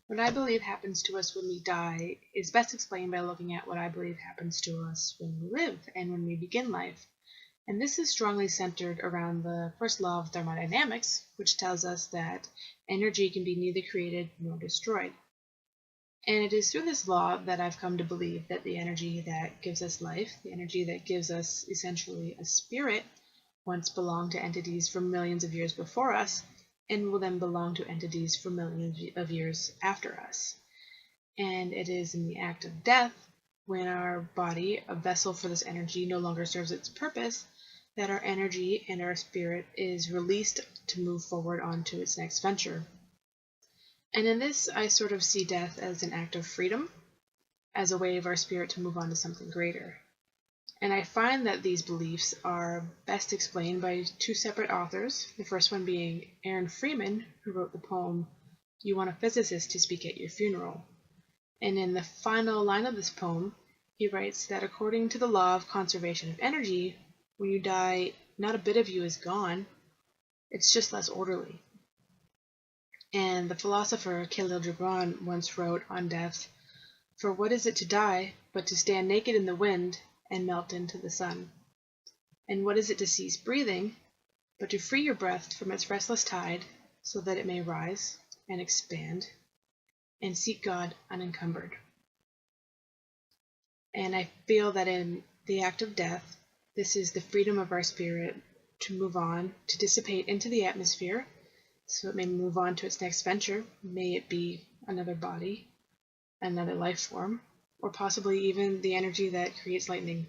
What I believe happens to us when we die is best explained by looking at what I believe happens to us when we live and when we begin life. And this is strongly centered around the first law of thermodynamics, which tells us that energy can be neither created nor destroyed. And it is through this law that I've come to believe that the energy that gives us life, the energy that gives us essentially a spirit, once belonged to entities for millions of years before us, and will then belong to entities for millions of years after us. And it is in the act of death, when our body, a vessel for this energy, no longer serves its purpose, that our energy and our spirit is released to move forward onto its next venture. And in this, I sort of see death as an act of freedom, as a way of our spirit to move on to something greater. And I find that these beliefs are best explained by two separate authors, the first one being Aaron Freeman, who wrote the poem, "You Want a Physicist to Speak at Your Funeral." And in the final line of this poem, he writes that according to the law of conservation of energy, when you die, not a bit of you is gone, it's just less orderly. And the philosopher Khalil Gibran once wrote on death, "For what is it to die but to stand naked in the wind and melt into the sun? And what is it to cease breathing, but to free your breath from its restless tide, so that it may rise and expand and seek God unencumbered?" And I feel that in the act of death, this is the freedom of our spirit to move on, to dissipate into the atmosphere, so it may move on to its next venture, may it be another body, another life form, or possibly even the energy that creates lightning.